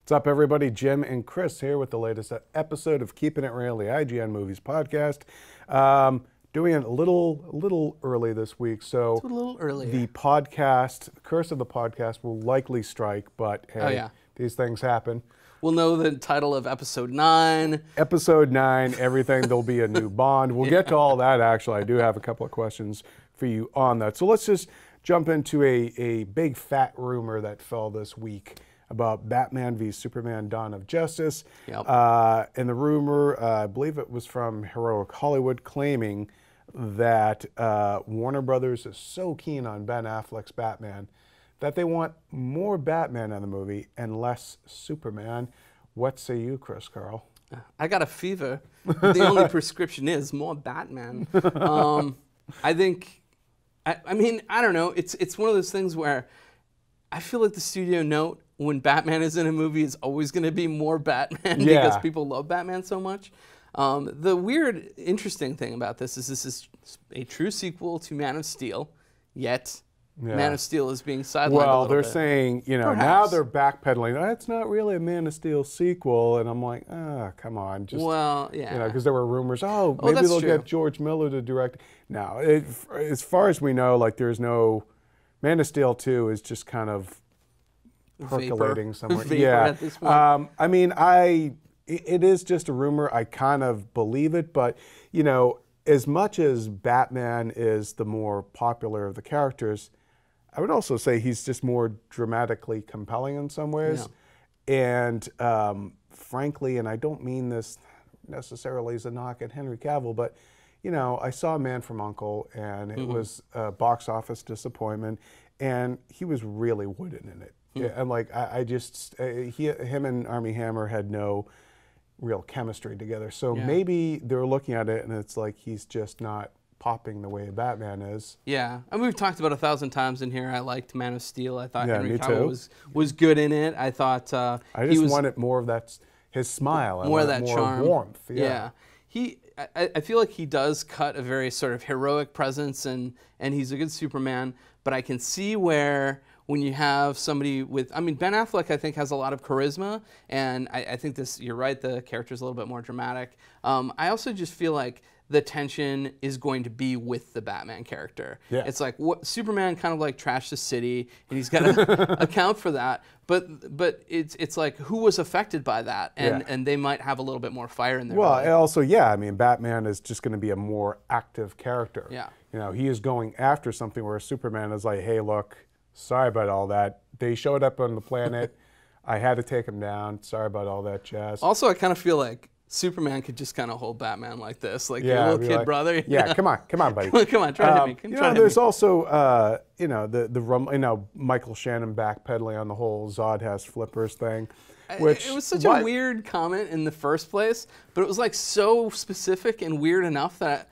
What's up, everybody? Jim and Chris here with the latest episode of Keeping It Real, the IGN Movies podcast. Doing it a little early this week, so it's a little earlier. The podcast, the curse of the podcast, will likely strike. But hey, these things happen. We'll know the title of episode 9. Episode 9, everything. There'll be a new Bond. We'll get to all that. Actually, I do have a couple of questions for you on that. So let's just jump into a big fat rumor that fell this week about Batman v Superman: Dawn of Justice. Yep. And the rumor, I believe it was from Heroic Hollywood, claiming that Warner Brothers is so keen on Ben Affleck's Batman that they want more Batman in the movie and less Superman. What say you, Chris Carl? I got a fever. The only prescription is more Batman. I think, I mean, I don't know. It's one of those things where I feel like the studio note when Batman is in a movie is always going to be more Batman because people love Batman so much. The weird, interesting thing about this is a true sequel to Man of Steel, yet Man of Steel is being sidelined Well, a they're bit. saying, you know, Perhaps. now they're backpedaling. Oh, it's not really a Man of Steel sequel. And I'm like, come on. Just, well, yeah. You know, because there were rumors, maybe they'll get George Miller to direct. Now, as far as we know, like, there's no, Man of Steel 2 is just kind of percolating somewhere. Vapor at this point. I mean, it is just a rumor. I kind of believe it, but, you know, as much as Batman is the more popular of the characters, I would also say he's just more dramatically compelling in some ways. Yeah. And frankly, and I don't mean this necessarily as a knock at Henry Cavill, but, you know, I saw Man from U.N.C.L.E. and it was a box office disappointment, and he was really wooden in it. Yeah, and like him and Armie Hammer had no real chemistry together. So maybe they're looking at it and it's like he's just not popping the way Batman is. Yeah, I mean, we've talked about 1,000 times in here. I liked Man of Steel. I thought Henry me Cavill was good in it. I thought I just wanted more of that, his smile, more of that charm, warmth. Yeah. I feel like he does cut a very sort of heroic presence, and he's a good Superman. But I can see where, when you have somebody with, I mean, Ben Affleck, I think, has a lot of charisma, and I think this, you're right, the character's a little bit more dramatic. I also just feel like the tension is going to be with the Batman character. Yeah. It's like, Superman kind of like trashed the city, and he's got to account for that, but it's like, who was affected by that? And they might have a little bit more fire in their belly. Well, also, I mean, Batman is just going to be a more active character. Yeah. You know, he is going after something where Superman is like, hey, look, sorry about all that. They showed up on the planet. I had to take them down. Sorry about all that jazz. Also, I kind of feel like Superman could just kind of hold Batman like this, like your little kid like, brother. Yeah, come on, buddy. Come on, try to hit me. There's also, you know, Michael Shannon backpedaling on the whole Zod has flippers thing. Which, it was such a weird comment in the first place, but it was like so specific and weird enough that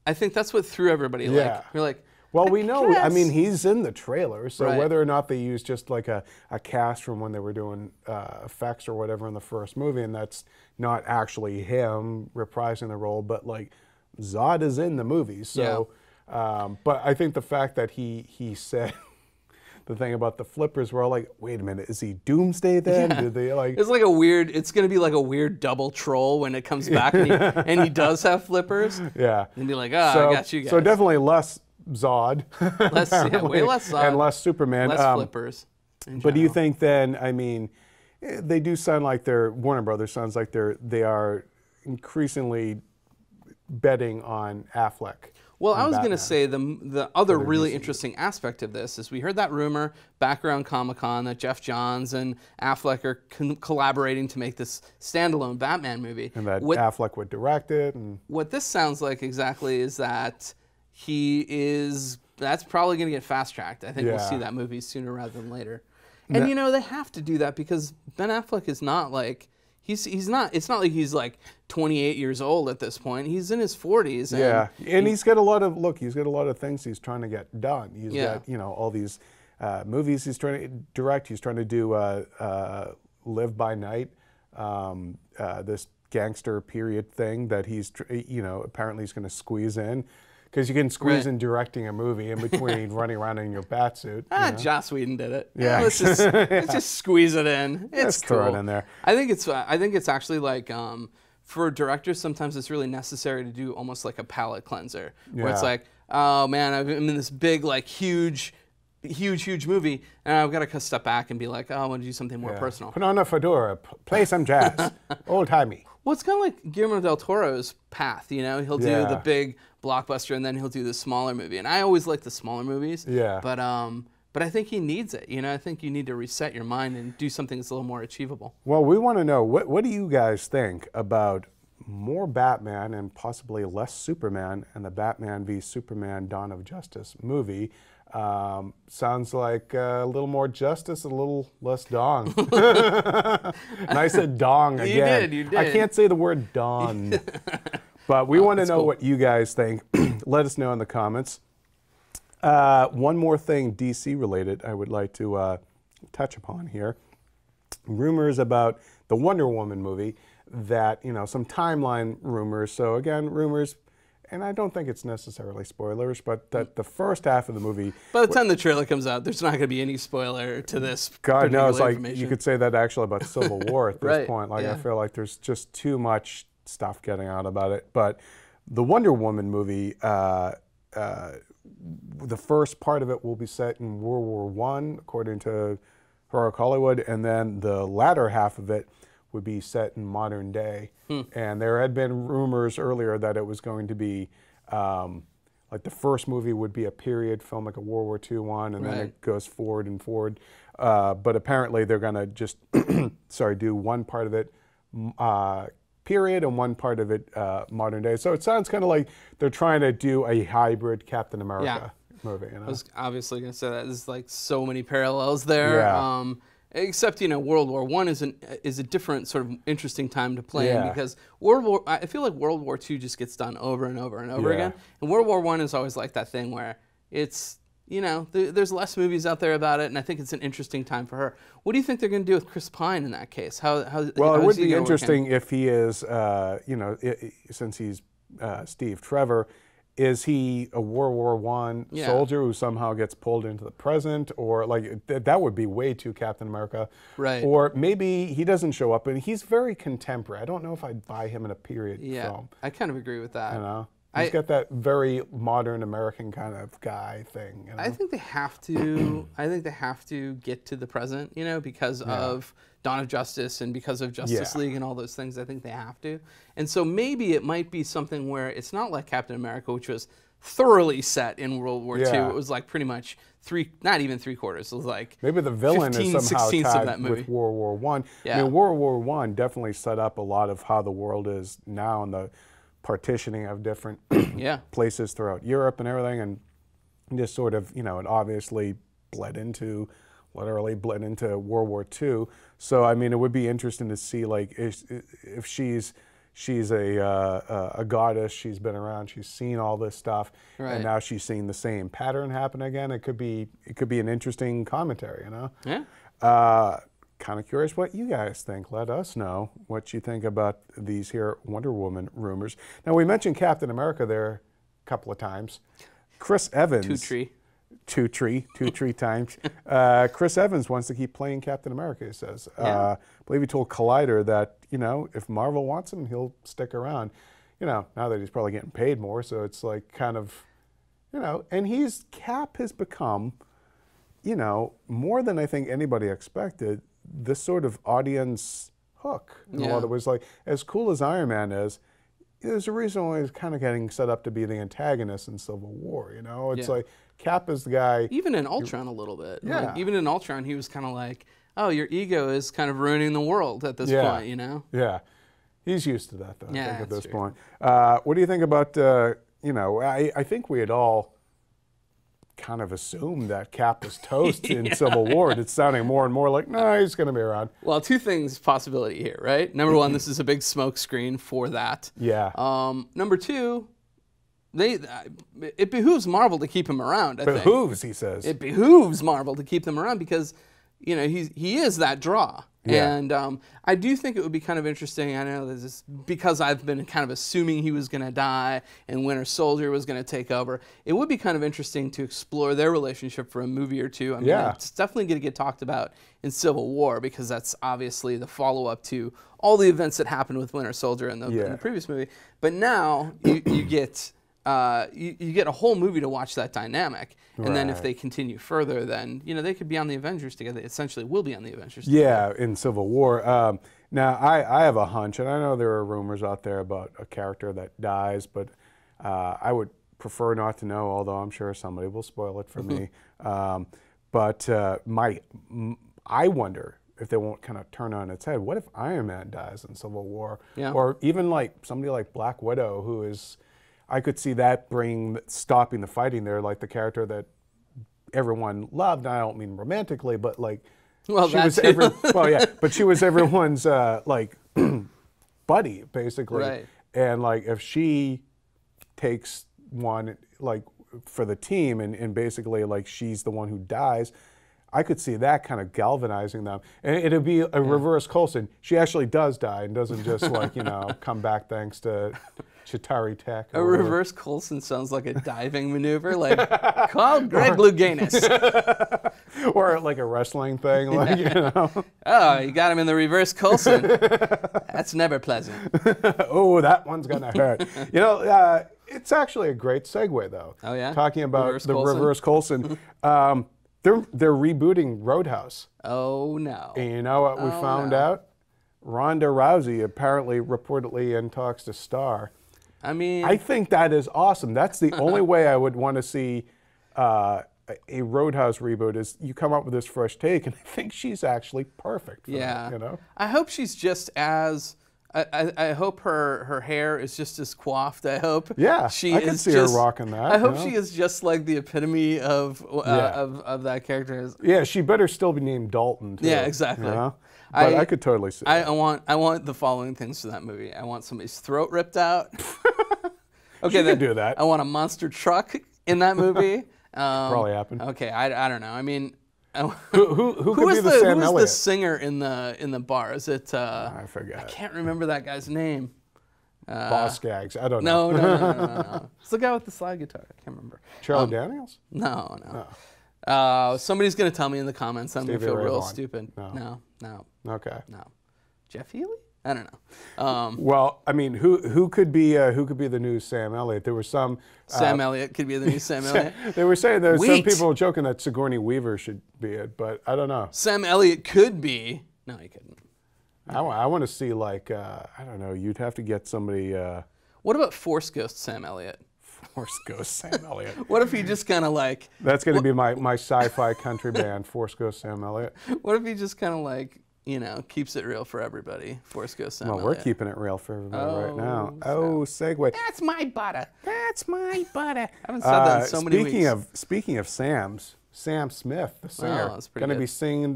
I think that's what threw everybody. Like, you're like, well, we know, I mean, he's in the trailer, so whether or not they use just like a cast from when they were doing effects or whatever in the first movie, and that's not actually him reprising the role, but like Zod is in the movie. So, but I think the fact that he said the thing about the flippers, we're all like, wait a minute, is he Doomsday then? Did they like? It's like a weird. It's going to be like a weird double troll when it comes back, and he does have flippers. Yeah. And be like, I got you guys. So definitely less Zod. Way less Zod. And less Superman. Less flippers. But do you think then, I mean, they do sound like Warner Brothers sounds like they are increasingly betting on Affleck. Well, I was going to say the other really interesting aspect of this is we heard that rumor back around Comic-Con that Jeff Johns and Affleck are collaborating to make this standalone Batman movie. And that Affleck would direct it. And what this sounds like exactly is that that's probably going to get fast-tracked. I think we'll see that movie sooner rather than later. And, you know, they have to do that because Ben Affleck is not like, he's not, it's not like he's like 28 years old at this point. He's in his 40s. And he's got a lot of things he's trying to get done. He's got, you know, all these movies he's trying to direct. He's trying to do Live by Night, this gangster period thing that he's, you know, apparently he's going to squeeze in. because you can squeeze Right. in directing a movie in between running around in your bat suit. Joss Whedon did it. Yeah. Let's just squeeze it in. It's Just cool. throw it in there. I think it's actually like for directors, sometimes it's really necessary to do almost like a palate cleanser, where it's Yeah. like, oh man, I'm in this big, like huge movie, and I've got to step back and be like, oh, I want to do something more personal. Put on a fedora, play some jazz, old timey. Well, it's kind of like Guillermo del Toro's path, you know? He'll do Yeah. the big blockbuster, and then he'll do the smaller movie. And I always like the smaller movies. Yeah. But I think he needs it, you know? I think you need to reset your mind and do something that's a little more achievable. Well, we want to know, what do you guys think about more Batman and possibly less Superman in the Batman v Superman Dawn of Justice movie? Sounds like a little more justice, a little less dong. And I said dong again. You did. I can't say the word dawn. But we want to know what you guys think. Let us know in the comments. One more thing DC related I would like to touch upon here. Rumors about the Wonder Woman movie that, some timeline rumors. So again, rumors, and I don't think it's necessarily spoilers, but that the first half of the movie... By the time the trailer comes out, there's not going to be any spoiler to this. God knows, like, information. you could say that actually about Civil War at this Right, point. Like, yeah. I feel like there's just too much stuff getting out about it. But the Wonder Woman movie, the first part of it will be set in World War I, according to Heroic Hollywood, and then the latter half of it would be set in modern day. And there had been rumors earlier that it was going to be like the first movie would be a period film, like a World War II one, and then it goes forward and forward. But apparently they're going to just, do one part of it period and one part of it modern day. So it sounds kind of like they're trying to do a hybrid Captain America movie. I was obviously going to say that. There's like so many parallels there. Yeah. Except, World War I is a different sort of interesting time to play in, Yeah. because I feel like World War II just gets done over and over and over Yeah. again. And World War I is always like that thing where it's, there's less movies out there about it, and I think it's an interesting time for her. What do you think they're going to do with Chris Pine in that case? Well, it would be interesting if he is, since he's Steve Trevor, is he a World War I soldier who somehow gets pulled into the present, or like that would be way too Captain America, right? Or maybe he doesn't show up, and he's very contemporary. I don't know if I'd buy him in a period film. I kind of agree with that. He's got that very modern American kind of guy thing. I think they have to. I think they have to get to the present, because of Dawn of Justice and because of Justice League and all those things. I think they have to. And so maybe it might be something where it's not like Captain America, which was thoroughly set in World War II. It was like pretty much not even three quarters. It was like maybe the villain 15, is somehow 16ths tied of that movie. with World War I. Yeah. I mean, World War I definitely set up a lot of how the world is now and the partitioning of different places throughout Europe and everything, and just sort of, it obviously literally bled into World War II. So, I mean, it would be interesting to see, like, if she's a goddess, she's been around, she's seen all this stuff, and now she's seeing the same pattern happen again. It could be an interesting commentary, Yeah. Kind of curious what you guys think. Let us know what you think about these here Wonder Woman rumors. Now, we mentioned Captain America there a couple of times. Chris Evans. Two tree times. Chris Evans wants to keep playing Captain America, he says. I believe he told Collider that, if Marvel wants him, he'll stick around. Now that he's probably getting paid more, so it's like kind of, and Cap has become, more than I think anybody expected, this sort of audience hook. In a lot of ways, like, as cool as Iron Man is, there's a reason why he's kind of getting set up to be the antagonist in Civil War, It's like, Cap is the guy. Even in Ultron a little bit. Yeah. Like, even in Ultron, he was kind of like, oh, your ego is kind of ruining the world at this point, Yeah. He's used to that, though, I think, at this true. point. What do you think about, I think we had all kind of assumed that Cap was toast in Civil War. It's sounding more and more like, no, he's going to be around. Well, two things possibility here, right? Number one, this is a big smoke screen for that. Yeah. Number two, it behooves Marvel to keep him around, I think. Behooves, he says. It behooves Marvel to keep them around because, he is that draw. Yeah. And I do think it would be kind of interesting. I know this is because I've been kind of assuming he was going to die and Winter Soldier was going to take over. It would be kind of interesting to explore their relationship for a movie or two. I mean, it's definitely going to get talked about in Civil War because that's obviously the follow-up to all the events that happened with Winter Soldier in the previous movie. But now you get you get a whole movie to watch that dynamic. And then if they continue further, then they could be on the Avengers together. They essentially will be on the Avengers together. Yeah, in Civil War. Now, I have a hunch, and I know there are rumors out there about a character that dies, but I would prefer not to know, although I'm sure somebody will spoil it for me. But I wonder if they won't kind of turn on its head. What if Iron Man dies in Civil War? Yeah. Or even like somebody like Black Widow, who is... I could see that stopping the fighting there, like the character that everyone loved. I don't mean romantically, but like she was but she was everyone's like buddy basically. Right. And like if she takes one like for the team and basically like she's the one who dies, I could see that kind of galvanizing them. And it'd be a reverse Coulson. She actually does die and doesn't just like, come back thanks to Chitauri Tech. A reverse Coulson sounds like a diving maneuver, like, call Greg Louganis. Or like a wrestling thing, like, Oh, you got him in the reverse Coulson. That's never pleasant. Oh, that one's gonna hurt. It's actually a great segue, though. Oh, yeah? Talking about Reverse the Coulson? reverse Coulson. They're rebooting Roadhouse. Oh, no. And you know what we found out? Ronda Rousey apparently reportedly in talks to star. I mean... I think that is awesome. That's the only way I would want to see a Roadhouse reboot is you come up with this fresh take, and I think she's actually perfect for that, I hope she's just as... I hope her hair is just as coiffed. I hope I can see her rocking that. I hope she is just like the epitome of that character. Yeah, she better still be named Dalton too. Yeah, exactly. But I could totally see that. I want the following things for that movie. I want somebody's throat ripped out. Okay, you can do that. I want a monster truck in that movie. Probably happened. Okay, I don't know. I mean. Who could be the Sam Elliott? Who is the singer in the bar? Is it? I forget. I can't remember that guy's name. Boss Gags. I don't know. No. It's the guy with the slide guitar. I can't remember. Charlie Daniels? No. Somebody's gonna tell me in the comments. I'm gonna feel real stupid. No. Okay. No. Jeff Healey? I don't know. Well, I mean, who could be the new Sam Elliott? There were some. Sam Elliott could be the new Sam Elliott. They were saying there were some people joking that Sigourney Weaver should be it, but I don't know. Sam Elliott could be. No, he couldn't. I want to see like I don't know. You'd have to get somebody. What about Force Ghost Sam Elliott? Force Ghost Sam Elliott. What if he just kind of like? That's going to be my sci-fi country band, Force Ghost Sam Elliott. What if he just kind of like? Keeps it real for everybody. Force Ghost Sam Elliott. Well, we're keeping it real for everybody right now. Oh, segue. That's my butter. That's my butter. I haven't said that in so many weeks. Speaking of Sam's, Sam Smith, the singer, going to be singing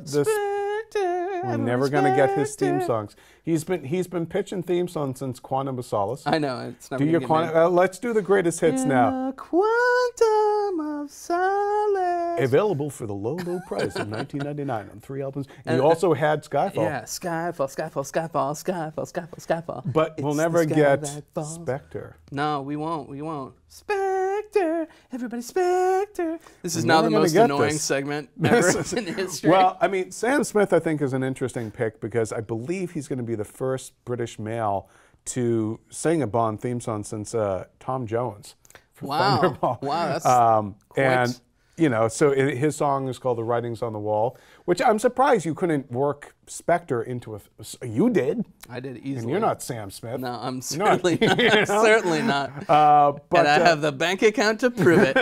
Spectre, we're never going to get his theme songs. He's been pitching theme songs since Quantum of Solace. I know it's never. Do your Quantum. Let's do the greatest hits now. Quantum of Solace. Available for the low price of $19.99 on 3 albums. And you also had Skyfall. Yeah, Skyfall. But we'll never get Spectre. No, we won't. Spectre, everybody Spectre. This is now the most annoying segment ever in history. Well, I mean, Sam Smith I think is an interesting pick because I believe he's going to be the first British male to sing a Bond theme song since Tom Jones. Wow, that's and so his song is called "The Writings on the Wall," which I'm surprised you couldn't work Spectre into a. You did. I did easily. And you're not Sam Smith. No, I'm certainly not. Certainly not. But and I have the bank account to prove it.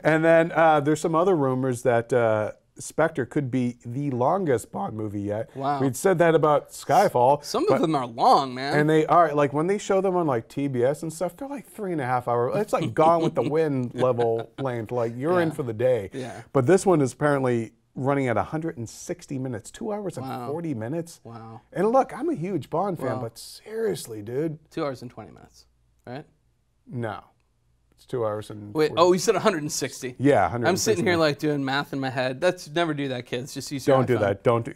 And then there's some other rumors that Spectre could be the longest Bond movie yet. Wow. We'd said that about Skyfall. Some of them are long, man. And they are, like when they show them on like TBS and stuff, they're like 3.5 hours. It's like Gone with the Wind level length. Like you're in for the day. Yeah. But this one is apparently running at 160 minutes, 2 hours and 40 minutes. Wow. And look, I'm a huge Bond fan, but seriously, dude. 2 hours and 20 minutes, right? No. It's 2 hours and. Wait, 40. You said 160. Yeah, 160. I'm sitting here like doing math in my head. Never do that, kids. Just use your Don't do that. Don't do.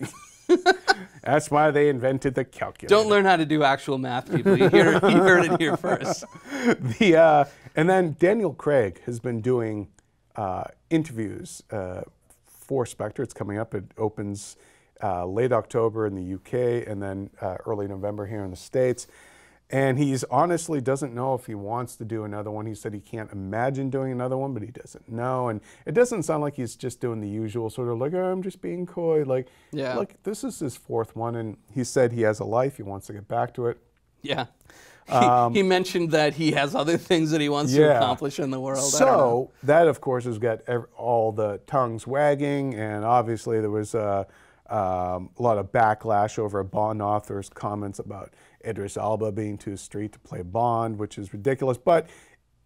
That's why they invented the calculator. Don't learn how to do actual math, people. You heard it here first. And then Daniel Craig has been doing interviews for Spectre. It's coming up. It opens late October in the UK and then early November here in the States. And he's honestly doesn't know if he wants to do another one. He said he can't imagine doing another one, but he doesn't know. And it doesn't sound like he's just doing the usual sort of like, oh, I'm just being coy. Like, look, this is his fourth one. And he said he has a life. He wants to get back to it. Yeah. He mentioned that he has other things that he wants to accomplish in the world. So that, of course, has got all the tongues wagging. And obviously there was a lot of backlash over a Bond author's comments about Idris Elba being too street to play Bond, which is ridiculous. But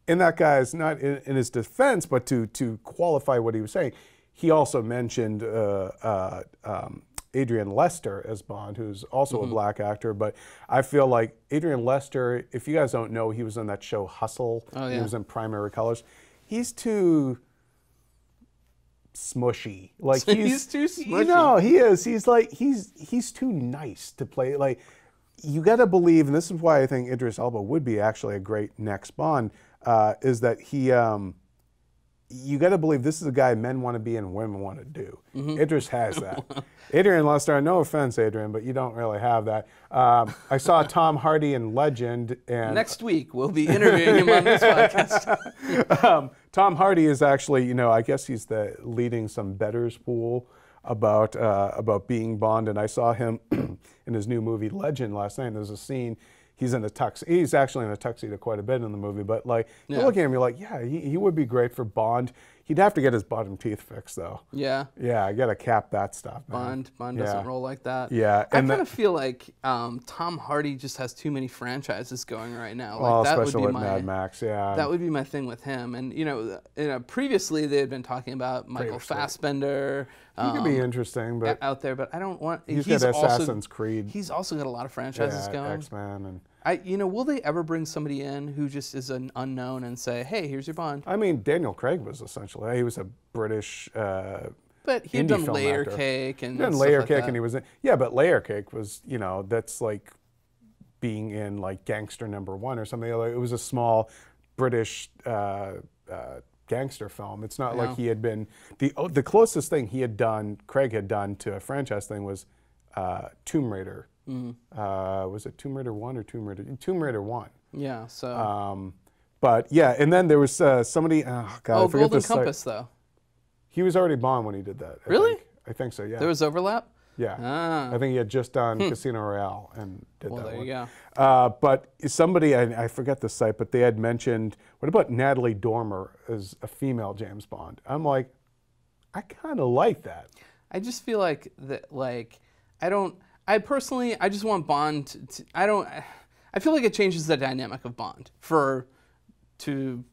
in that guy's, not in his defense, but to qualify what he was saying, he also mentioned Adrian Lester as Bond, who's also a black actor. But I feel like Adrian Lester, if you guys don't know, he was on that show Hustle. He was in Primary Colors. He's too smushy. Like he's too smushy. No, he is. He's like he's too nice to play. Like, you got to believe, and this is why I think Idris Elba would be actually a great next Bond, is that he, you got to believe this is a guy men want to be and women want to do. Idris has that. Adrian Lester, no offense, Adrian, but you don't really have that. I saw Tom Hardy in Legend. And next week, we'll be interviewing him on this podcast. Tom Hardy is actually, I guess he's leading some bettors pool about being Bond, and I saw him in his new movie Legend last night. And there's a scene, he's in a tux. He's actually in a tuxedo quite a bit in the movie, but like you look at him, you're like, yeah, he would be great for Bond. He'd have to get his bottom teeth fixed though. Yeah. Yeah, I gotta cap that stuff, man. Bond doesn't roll like that. Yeah. I kind of feel like Tom Hardy just has too many franchises going right now. Like, that especially would be with Mad Max, yeah. That would be my thing with him. And previously they had been talking about Michael Fassbender. He could be interesting, but out there, but I don't want. He's got Assassin's Creed. He's also got a lot of franchises going. X-Men and. Will they ever bring somebody in who just is an unknown and say, "Hey, here's your Bond"? I mean, Daniel Craig was essentially. He was a British. But he had done Layer Cake and. Done Layer Cake, and he was in. Yeah, but Layer Cake was, that's like being in like Gangster #1 or something. Like, it was a small British gangster film. It's not like he had been the closest thing he had done. Craig had done to a franchise thing was Tomb Raider. Was it Tomb Raider 1 or Tomb Raider? Tomb Raider 1. Yeah, so. But yeah, and then there was somebody, I forget Golden Compass, though. He was already Bond when he did that. Really? I think so, yeah. There was overlap? Yeah. I think he had just done Casino Royale and did that one. Well, there you go. But somebody, I forget the site, but they had mentioned, what about Natalie Dormer as a female James Bond? I'm like, I kind of like that. I just feel like that, I personally just want Bond to, I feel like it changes the dynamic of Bond to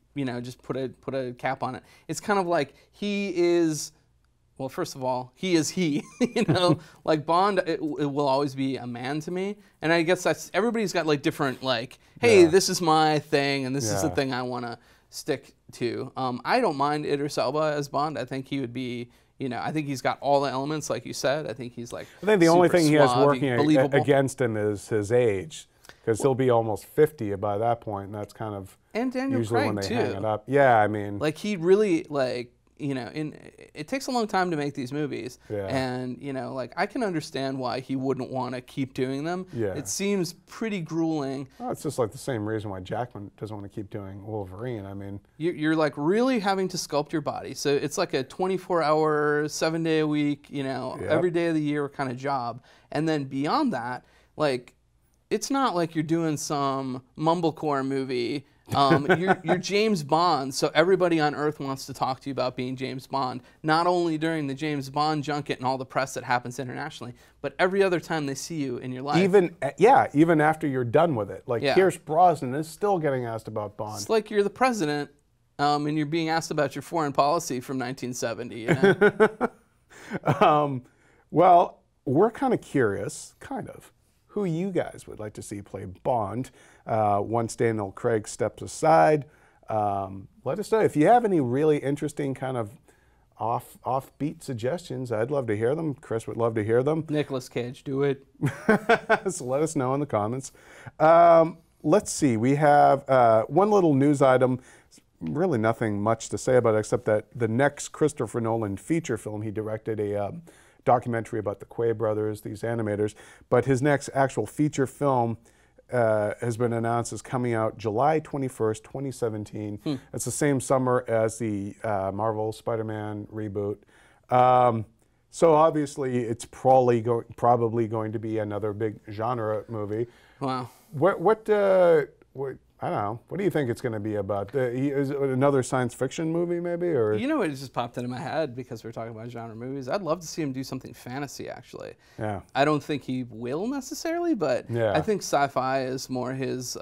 just put a cap on it. It's kind of like he is, well, first of all, he is he, like Bond, it will always be a man to me. And I guess everybody's got like different, like, hey, this is my thing and this is the thing I want to stick to. I don't mind Idris Elba as Bond. I think he would be, I think he's got all the elements, like you said. I think he's like, I think the only thing he has suave, working against him is his age, because he'll be almost 50 by that point, and that's kind of and Daniel usually Craig when they too. hang it up. Yeah, I mean, like he really it takes a long time to make these movies, and like I can understand why he wouldn't want to keep doing them. Yeah. It seems pretty grueling. Well, it's just like the same reason why Jackman doesn't want to keep doing Wolverine. I mean, you're like really having to sculpt your body, so it's like a 24-hour, 7-day a week, every day of the year kind of job, and then beyond that, like it's not like you're doing some mumblecore movie. You're James Bond, so everybody on Earth wants to talk to you about being James Bond, not only during the James Bond junket and all the press that happens internationally, but every other time they see you in your life. Even after you're done with it. Like Pierce Brosnan is still getting asked about Bond. It's like you're the president, and you're being asked about your foreign policy from 1970. Well, we're kind of curious, who you guys would like to see play Bond once Daniel Craig steps aside. Let us know if you have any really interesting kind of offbeat suggestions, I'd love to hear them. Chris would love to hear them. Nicolas Cage, do it. So let us know in the comments. Let's see. We have one little news item. Really nothing much to say about it except that the next Christopher Nolan feature film, he directed a documentary about the Quay brothers, these animators, but his next actual feature film has been announced as coming out July 21st, 2017. It's the same summer as the Marvel Spider-Man reboot. So obviously it's probably going to be another big genre movie. Wow. What I don't know. What do you think it's going to be about? Is it another science fiction movie, maybe, or? You know, it just popped into my head because we're talking about genre movies. I'd love to see him do something fantasy, actually. Yeah. I don't think he will necessarily, but yeah. I think sci-fi is more his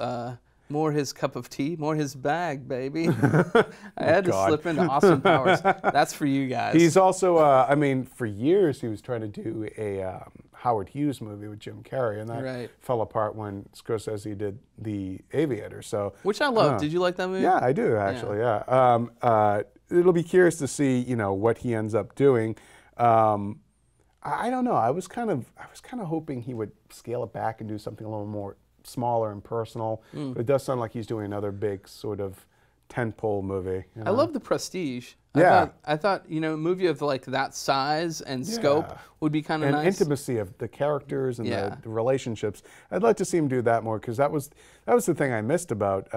cup of tea, more his bag, baby. I had to slip into Austin Powers. That's for you guys. He's also, I mean, for years he was trying to do a Howard Hughes movie with Jim Carrey, and that fell apart when Scorsese did The Aviator. So, which I love. Did you like that movie? Yeah, I do actually. Yeah. It'll be curious to see, what he ends up doing. I don't know. I was kind of hoping he would scale it back and do something a little more smaller and personal. But it does sound like he's doing another big sort of tentpole movie. I love The Prestige. I thought a movie of like that size and scope would be kind of nice. And intimacy of the characters and the relationships. I'd like to see him do that more because that was the thing I missed about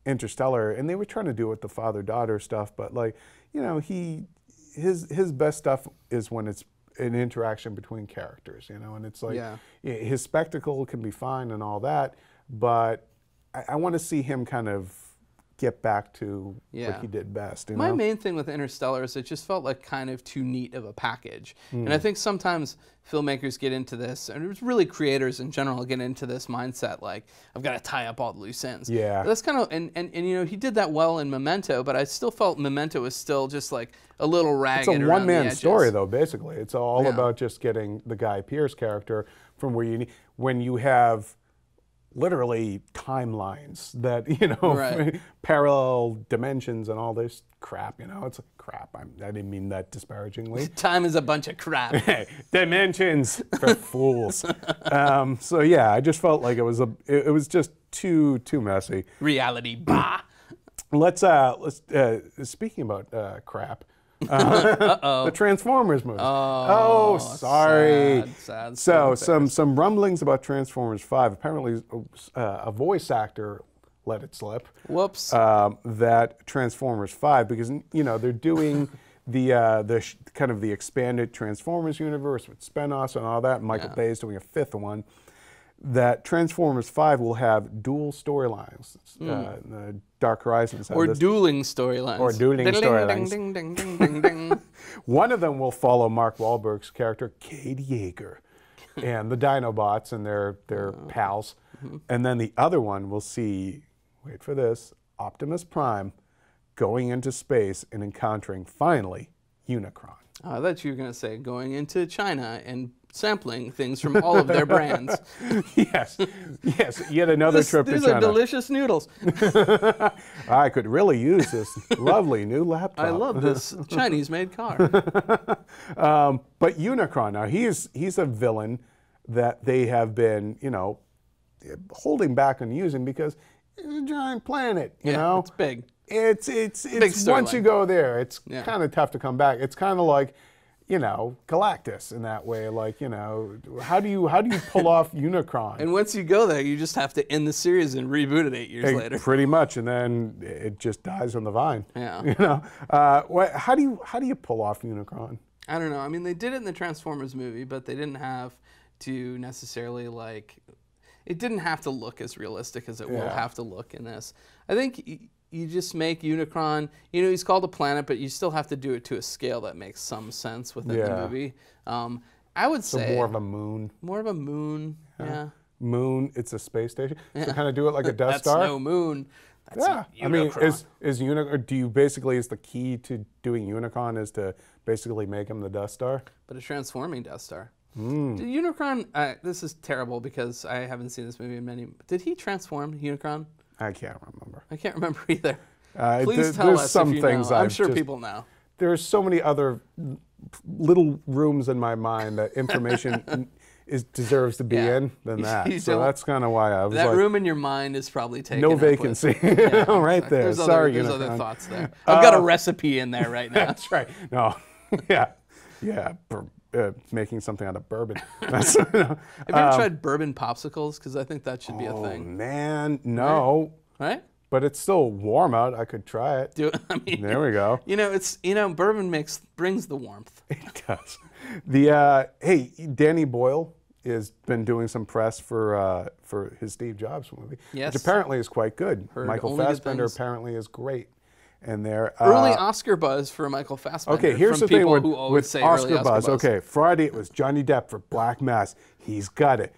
Interstellar. And they were trying to do it with the father-daughter stuff, but like his best stuff is when it's an interaction between characters, and it's like his spectacle can be fine and all that, but I want to see him kind of get back to what he did best. My main thing with Interstellar is it just felt like kind of too neat of a package. And I think sometimes filmmakers get into this, and it's really creators in general get into this mindset like, I've got to tie up all the loose ends. Yeah. But that's kind of, and he did that well in Memento, but I still felt Memento was still just like a little ragged. It's a one-man story though, basically. It's all about just getting the Guy Pearce character from where you need, when you have literally timelines that parallel dimensions and all this crap. It's like crap. I didn't mean that disparagingly. Time is a bunch of crap. Dimensions for fools. So yeah, I just felt like it was just too messy. Reality, bah. Let's speaking about crap. The Transformers movie. Oh, sorry. Sad so some rumblings about Transformers 5. Apparently, a voice actor let it slip. Whoops. That Transformers 5, because they're doing the kind of the expanded Transformers universe with spinoffs and all that. Michael Bay is doing a fifth one. That Transformers 5 will have dual storylines. The Dark Horizons or dueling storylines. Or dueling storylines. Ding, ding, ding, ding, ding, ding. One of them will follow Mark Wahlberg's character, Cade Yeager, and the Dinobots and their pals. And then the other one will see, wait for this, Optimus Prime going into space and encountering, finally, Unicron. I thought you were going to say going into China and sampling things from all of their brands. Yes, yet another trip to China. These are delicious noodles. I could really use this lovely new laptop. I love this Chinese-made car. But Unicron, now he's a villain that they have been, holding back on using because it's a giant planet, you know? It's big. It's once you go there, it's kind of tough to come back. It's kind of like, Galactus in that way. Like, how do you pull off Unicron? And once you go there, you just have to end the series and reboot it 8 years later. Pretty much, and then it just dies on the vine. Yeah. How do you pull off Unicron? I don't know. I mean, they did it in the Transformers movie, but they didn't have to necessarily it didn't have to look as realistic as it will have to look in this. I think you just make Unicron, he's called a planet, but you still have to do it to a scale that makes some sense within the movie. I would say more of a moon. More of a moon, yeah. Moon, it's a space station. So kind of do it like a Death Star. That's no moon. That's Unicron. I mean, is Unicron, do you basically, is the key to doing Unicron is to basically make him the Death Star? But a transforming Death Star. Unicron, this is terrible because I haven't seen this movie in many, did he transform Unicron? I can't remember. I can't remember either. Please tell us if you know. I'm sure people know. there's so many other little rooms in my mind that information deserves to be in than that. So that's kind of why I was that like, room in your mind is probably taken no up vacancy. with, yeah, right there. There's Sorry, there's other thoughts there. I've got a recipe in there right now. That's right. No, yeah, making something out of bourbon. Have you ever tried bourbon popsicles? Because I think that should be a thing. Oh man, no. Right? But it's still warm out. I could try it. I mean, there we go. Bourbon brings the warmth. It does. Hey, Danny Boyle has been doing some press for his Steve Jobs movie, yes, which apparently is quite good. Heard Michael Fassbender apparently is great. And they're early Oscar buzz for Michael Fassbender. Okay, here's from the thing people with, who always with say Oscar early buzz. Oscar buzz. Okay, Friday it was Johnny Depp for Black Mass. He's got it.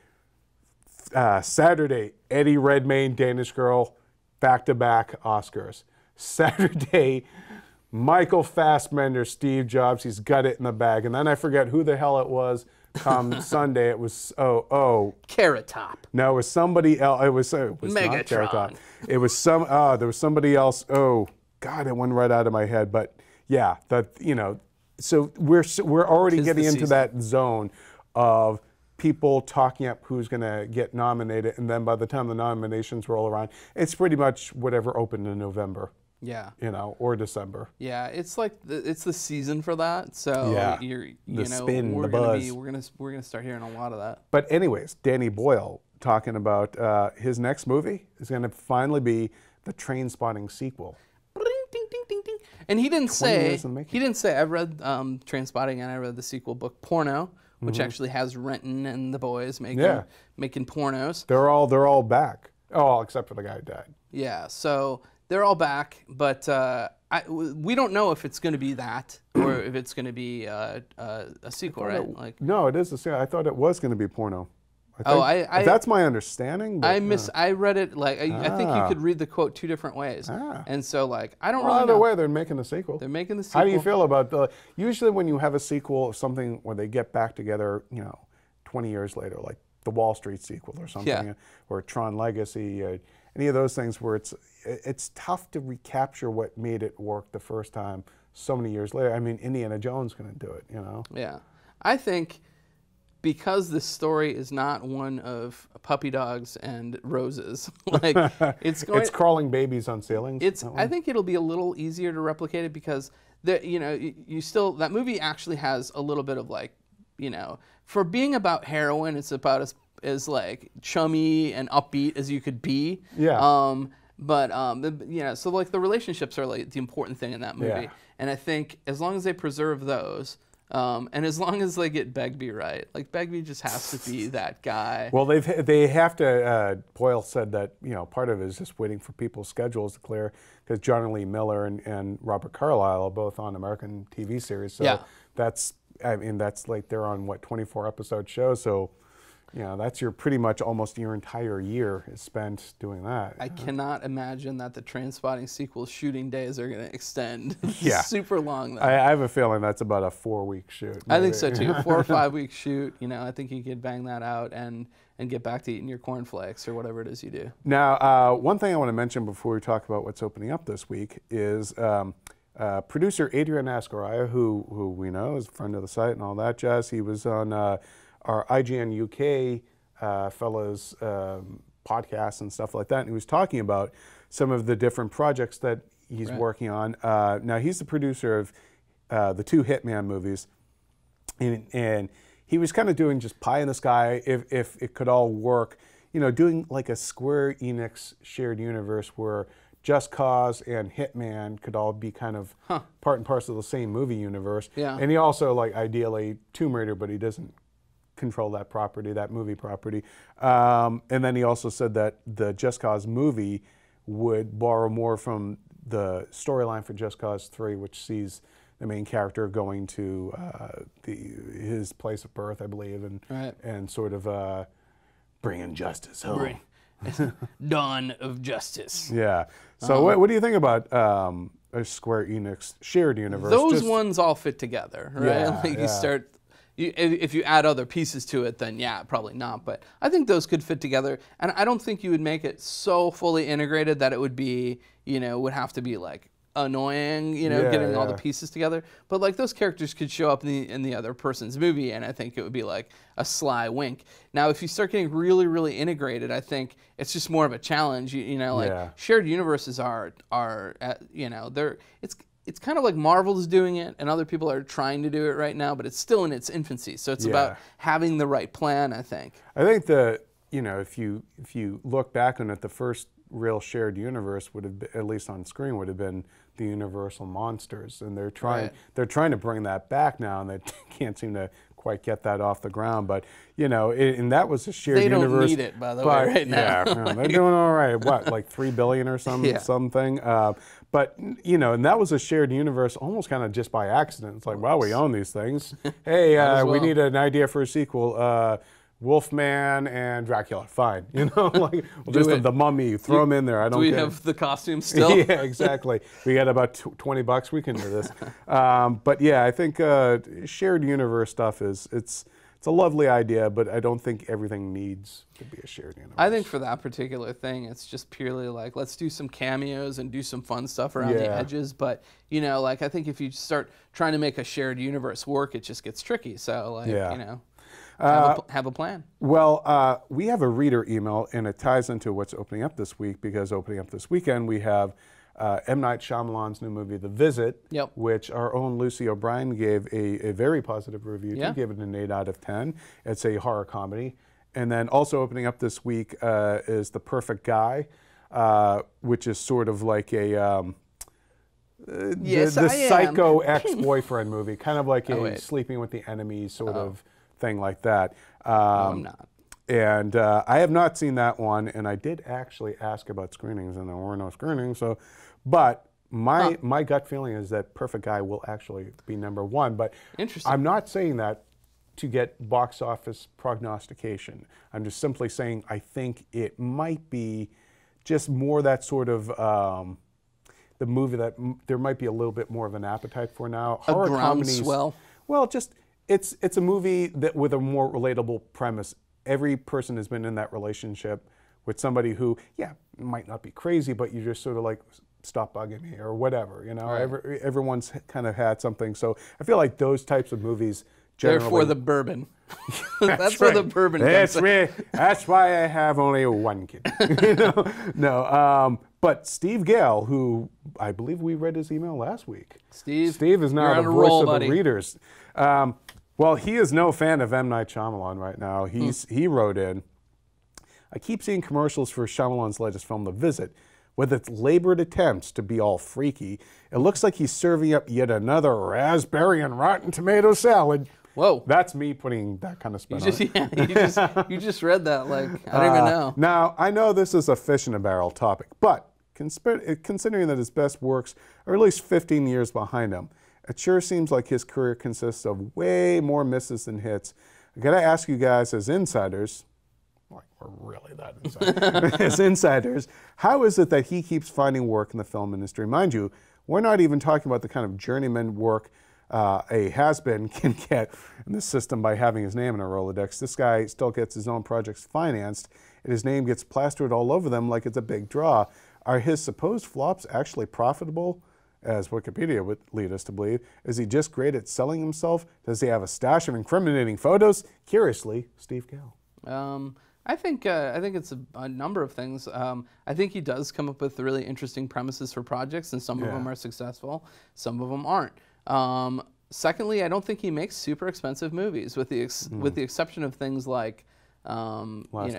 Saturday, Eddie Redmayne, Danish Girl, back-to-back Oscars. Saturday, Michael Fassbender, Steve Jobs. He's got it in the bag. And then I forget who the hell it was. Come Sunday, it was Carrot Top. No, it was somebody else. It was not Carrot Top. It was there was somebody else. Oh God, it went right out of my head. But yeah, so we're already getting into that zone of people talking up who's going to get nominated, and then by the time the nominations roll around, it's pretty much whatever opened in November. Yeah. Or December. Yeah, it's like it's the season for that. So yeah. we're gonna start hearing a lot of that. But anyways, Danny Boyle talking about his next movie is going to finally be the Trainspotting sequel. Ding, ding, ding, ding. And he didn't say. I've read Trainspotting, and I read the sequel book Porno, which actually has Renton and the boys making pornos. They're all back. Oh, except for the guy who died. Yeah. So they're all back, but we don't know if it's going to be that or if it's going to be a sequel, right? No, it is a sequel. I thought it was going to be Porno. That's my understanding. But, I read it I think you could read the quote two different ways, and so I don't really know. Either way, they're making a sequel. They're making the sequel. How do you feel about usually when you have a sequel of something where they get back together, 20 years later, like the Wall Street sequel or something, or Tron Legacy, any of those things where it's tough to recapture what made it work the first time so many years later. I mean, Indiana Jones couldn't do it, Yeah. I think because this story is not one of puppy dogs and roses, it's crawling babies on ceilings. I think it'll be a little easier to replicate it because that movie actually has a little bit of for being about heroin, it's about as chummy and upbeat as you could be. Yeah. So the relationships are the important thing in that movie. Yeah. And I think as long as they preserve those, and as long as they get Begbie right, Begbie just has to be that guy. Well, they have to. Boyle said that part of it is just waiting for people's schedules to clear because John Lee Miller and Robert Carlyle are both on American TV series. So that's they're on 24 episode shows. So that's pretty much almost your entire year is spent doing that. I cannot imagine that the Trainspotting sequel shooting days are going to extend super long. Though. I have a feeling that's about a 4-week shoot. Maybe. I think so too. 4 or 5 week shoot. I think you could bang that out and get back to eating your cornflakes or whatever it is you do. Now, one thing I want to mention before we talk about what's opening up this week is producer Adrian Ascaraya, who we know is a friend of the site and all that jazz. He was on our IGN UK fellows podcasts and stuff like that, and he was talking about some of the different projects that he's working on. Now, he's the producer of the 2 Hitman movies, and he was kind of doing just pie in the sky if it could all work, doing a Square Enix shared universe where Just Cause and Hitman could all be kind of part and parcel of the same movie universe. Yeah. And he also, ideally, Tomb Raider, but he doesn't control that movie property. And then he also said that the Just Cause movie would borrow more from the storyline for Just Cause 3, which sees the main character going to his place of birth, I believe, and sort of bringing justice home. Dawn of justice. Yeah. So what do you think about a Square Enix shared universe? Those ones all fit together, right? Yeah, You start. If you add other pieces to it, then probably not. But I think those could fit together, and I don't think you would make it so fully integrated that it would be, would have to be annoying, you know, Yeah, getting all the yeah. pieces together. But like those characters could show up in the other person's movie, and I think it would be like a sly wink. Now, if you start getting really, really integrated, I think it's just more of a challenge. You know, like Yeah. shared universes are you know, it's kind of like Marvel is doing it, and other people are trying to do it right now, but it's still in its infancy. So it's about having the right plan, I think. I think that, you know, if you look back on it, the first real shared universe would have been, at least on screen, would have been the Universal monsters, and they're trying to bring that back now, and they can't seem to quite get that off the ground. But you know, and that was a shared universe. They don't need it, by the way, right now. Yeah, they're doing all right. What, like $3 billion or something? But you know, and that was a shared universe, almost kind of just by accident. It's like, well, we own these things. Hey, we need an idea for a sequel. Wolfman and Dracula, fine. You know, like just the Mummy, throw them in there. I don't. Do we have the costumes still? Yeah, exactly. We got about $20. We can do this. But yeah, I think shared universe stuff it's a lovely idea, but I don't think everything needs to be a shared universe. I think for that particular thing, it's just purely like, let's do some cameos and do some fun stuff around the edges. But, you know, like I think if you start trying to make a shared universe work, it just gets tricky. So, like, you know, have a plan. Well, we have a reader email, and it ties into what's opening up this week, because opening up this weekend, we have M. Night Shyamalan's new movie, The Visit, which our own Lucy O'Brien gave a very positive review to, gave it an 8 out of 10. It's a horror comedy. And then also opening up this week is The Perfect Guy, which is sort of like a the psycho ex-boyfriend movie, kind of like a Sleeping with the Enemy sort of thing like that. No, I'm not. And I have not seen that one, and I did actually ask about screenings, and there were no screenings. So, but my gut feeling is that Perfect Guy will actually be #1. But I'm not saying that to get box office prognostication. I'm just simply saying I think it might be just more that sort of the movie that there might be a little bit more of an appetite for now. Horror comedies. Well, just it's a movie that with a more relatable premise. Every person has been in that relationship with somebody who, might not be crazy, but you just sort of like, stop bugging me or whatever, you know. Everyone's kind of had something. So I feel like those types of movies generally. They're for the bourbon. That's where the bourbon comes in. That's why I have only one kid. You know? No. But Steve Gale, who I believe we read his email last week. Steve is now the voice of the readers. Well, he is no fan of M. Night Shyamalan right now. He wrote in, I keep seeing commercials for Shyamalan's latest film, The Visit. With its labored attempts to be all freaky, it looks like he's serving up yet another raspberry and rotten tomato salad. Whoa. That's me putting that kind of spin on it. You just read that like, I don't even know. Now, I know this is a fish in a barrel topic, but considering that his best works are at least 15 years behind him, it sure seems like his career consists of way more misses than hits. I gotta ask you guys, as insiders, like we're really that inside, as insiders, how is it that he keeps finding work in the film industry? Mind you, we're not even talking about the kind of journeyman work a has-been can get in the system by having his name in a Rolodex. This guy still gets his own projects financed, and his name gets plastered all over them like it's a big draw. Are his supposed flops actually profitable? As Wikipedia would lead us to believe. Is he just great at selling himself? Does he have a stash of incriminating photos? Curiously, Steve Gale. I think it's a number of things. I think he does come up with really interesting premises for projects, and some of them are successful, some of them aren't. Secondly, I don't think he makes super expensive movies, with the exception of things like Airbender.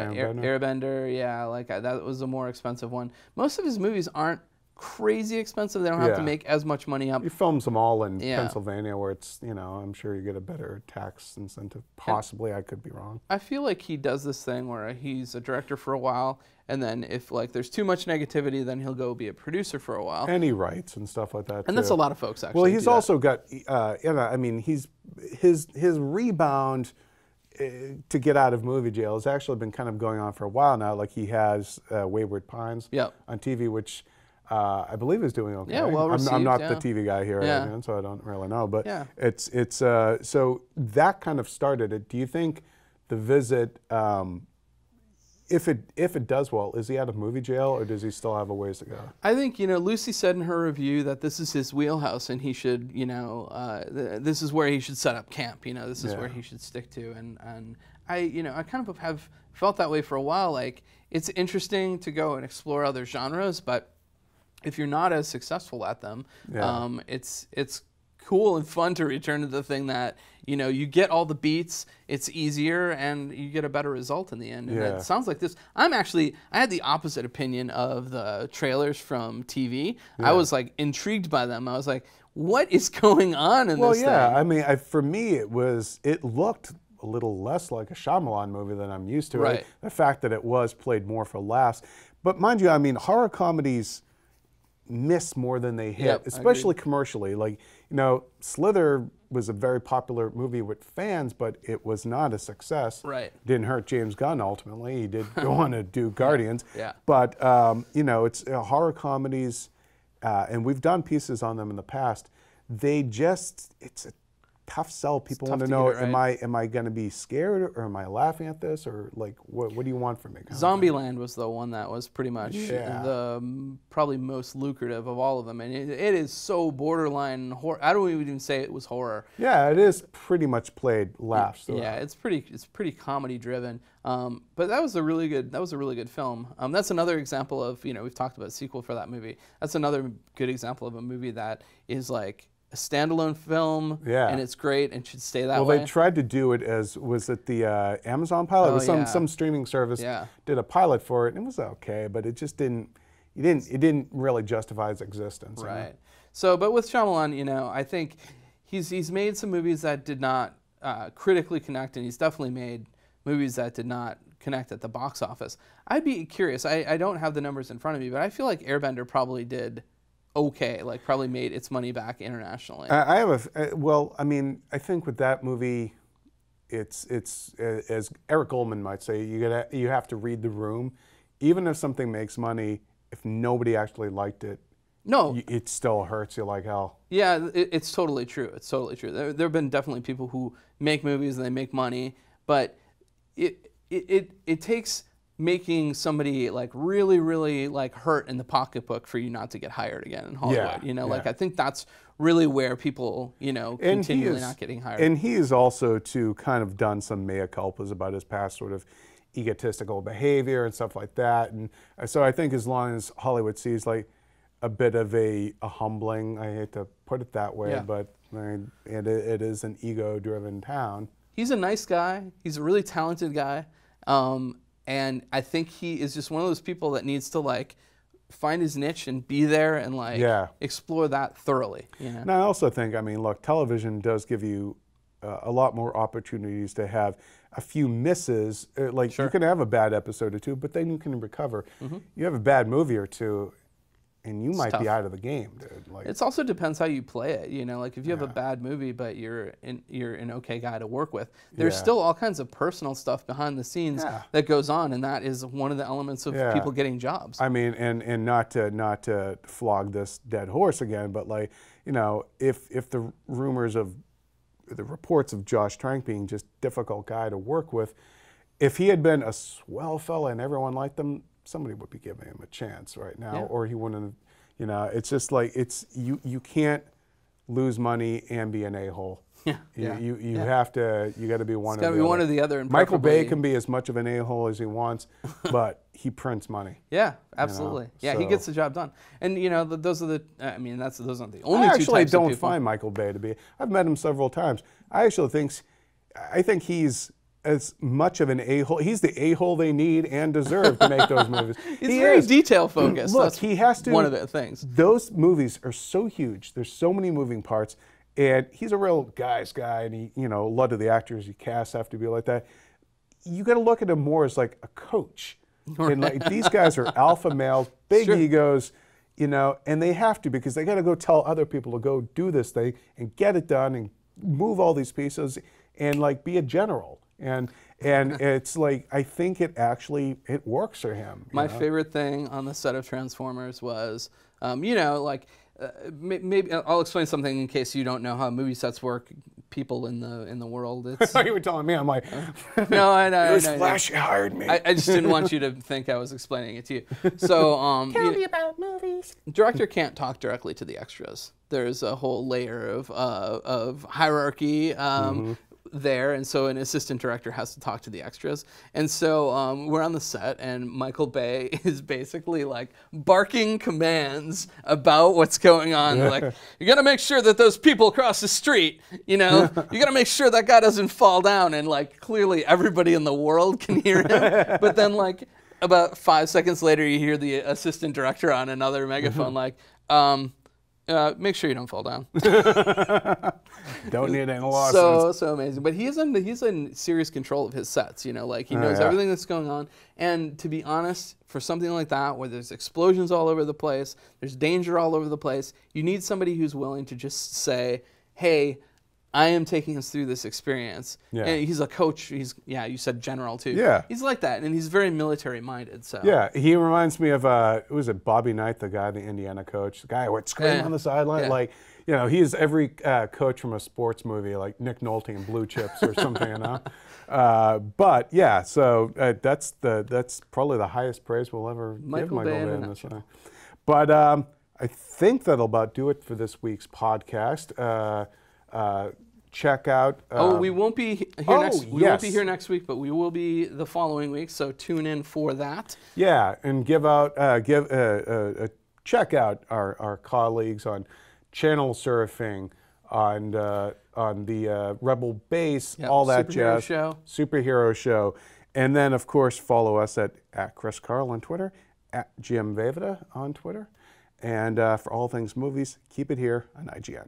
Yeah, like that was a more expensive one. Most of his movies aren't crazy expensive. They don't have to make as much money up. He films them all in Pennsylvania, where it's, you know, I'm sure you get a better tax incentive. Possibly, I could be wrong. I feel like he does this thing where he's a director for a while, and then if like there's too much negativity, then he'll go be a producer for a while. And he writes and stuff like that. And that's a lot of folks actually. Well, he's also got, you know, I mean, his rebound to get out of movie jail has actually been kind of going on for a while now. Like he has Wayward Pines on TV, which I believe is doing okay. Yeah, well received. I'm not the TV guy here, again, so I don't really know. But it's so that kind of started it. Do you think The Visit if it does well, is he out of movie jail or does he still have a ways to go? I think, Lucy said in her review that this is his wheelhouse and he should, this is where he should set up camp. This is where he should stick to. And I kind of have felt that way for a while. Like, it's interesting to go and explore other genres, but if you're not as successful at them, it's cool and fun to return to the thing that, you get all the beats, it's easier, and you get a better result in the end. And it sounds like this. I had the opposite opinion of the trailers from TV. I was like intrigued by them. I was like, what is going on in this thing? I mean, for me, it looked a little less like a Shyamalan movie than I'm used to. Right. The fact that it was played more for laughs. But mind you, I mean, horror comedies miss more than they hit, especially commercially. Like, Slither was a very popular movie with fans, but it was not a success. Right. Didn't hurt James Gunn ultimately. He did go on to do Guardians. Yeah. But, it's horror comedies, and we've done pieces on them in the past. It's a tough sell. People want to know, am I going to be scared or am I laughing at this, or like what do you want from me? Zombieland was the one that was pretty much the probably most lucrative of all of them, and it is so borderline horror. I don't even say it was horror. Yeah, it is pretty much played laughs. Yeah, it's pretty comedy driven. But that was a really good film. That's another example of, we've talked about a sequel for that movie. That's another good example of a movie that is like a standalone film, and it's great and should stay that way. Well, they tried to do it was it the Amazon pilot? It was some streaming service did a pilot for it, and it was okay, but it just didn't really justify its existence. Right. So, but with Shyamalan, I think he's made some movies that did not critically connect, and he's definitely made movies that did not connect at the box office. I'd be curious. I don't have the numbers in front of me, but I feel like Airbender probably did okay, like probably made its money back internationally. I think with that movie, it's as Eric Goldman might say, you have to read the room. Even if something makes money, if nobody actually liked it, it still hurts you like hell. Yeah, it's totally true. It's totally true. There have been definitely people who make movies and they make money, but it takes making somebody like really, really like hurt in the pocketbook for you not to get hired again in Hollywood. Like I think that's really where people, continually not getting hired. And he has also too kind of done some mea culpas about his past sort of egotistical behavior and stuff like that. And so I think as long as Hollywood sees like a bit of a humbling, I hate to put it that way, but it is an ego-driven town. He's a nice guy. He's a really talented guy. And I think he is just one of those people that needs to like find his niche and be there and like explore that thoroughly. And I also think, look, television does give you a lot more opportunities to have a few misses. You can have a bad episode or two, but then you can recover. You have a bad movie or two, and you might be out of the game, dude. It also depends how you play it. Like if you have a bad movie, but you're an okay guy to work with, there's still all kinds of personal stuff behind the scenes that goes on, and that is one of the elements of people getting jobs. And not to flog this dead horse again, but if the rumors of the reports of Josh Trank being just difficult guy to work with, if he had been a swell fella and everyone liked him, somebody would be giving him a chance right now, or he wouldn't. It's just like you can't lose money and be an a-hole. You have to. You got to be one. It's got to be one or the other. Michael Bay can be as much of an a-hole as he wants, but he prints money. Yeah, absolutely. He gets the job done. And those are the. Those aren't the only two types of people. I actually don't find Michael Bay to be. I've met him several times. I think he's as much of an a-hole. He's the a-hole they need and deserve to make those movies. He's very detail focused. Look, that's he has to. One of the things. Those movies are so huge. There's so many moving parts, and he's a real guy's guy. And he, a lot of the actors he casts have to be like that. You got to look at him more as like a coach. And these guys are alpha males, big egos, and they have to, because they got to go tell other people to go do this thing and get it done and move all these pieces and be a general. And it's I think it works for him. My favorite thing on the set of Transformers was, maybe I'll explain something in case you don't know how movie sets work. People in the world. I thought you were telling me. I'm like, no, I know. Flash, you hired me. I just didn't want you to think I was explaining it to you. So, tell me about movies. Director can't talk directly to the extras. There's a whole layer of hierarchy there, and so an assistant director has to talk to the extras. And so we're on the set, and Michael Bay is basically like barking commands about what's going on. Like, you got to make sure that those people across the street, you know, you got to make sure that guy doesn't fall down. And like clearly everybody in the world can hear him, but then like about 5 seconds later, you hear the assistant director on another megaphone like, make sure you don't fall down. Don't need any lawsuits. So amazing. But he's in serious control of his sets, you know, like he knows everything that's going on. And to be honest, for something like that, where there's explosions all over the place, there's danger all over the place, you need somebody who's willing to just say, hey, I am taking us through this experience. Yeah. And he's a coach. You said general too. Yeah. He's like that, and he's very military minded. So yeah, he reminds me of who was it? Bobby Knight, the guy, the Indiana coach, the guy who would scream on the sideline. Like, you know, he is every coach from a sports movie, like Nick Nolte in Blue Chips or something, you know. But yeah, so that's probably the highest praise we'll ever give Michael Bay in this one. But I think that'll about do it for this week's podcast. Check out. We won't be here next. We won't be here next week, but we will be the following week. So tune in for that. Yeah, and check out our colleagues on Channel Surfing, on the Rebel Base, all that jazz. Superhero Show, and then of course follow us at Chris Carl on Twitter, at Jim Vavida on Twitter, and for all things movies, keep it here on IGN.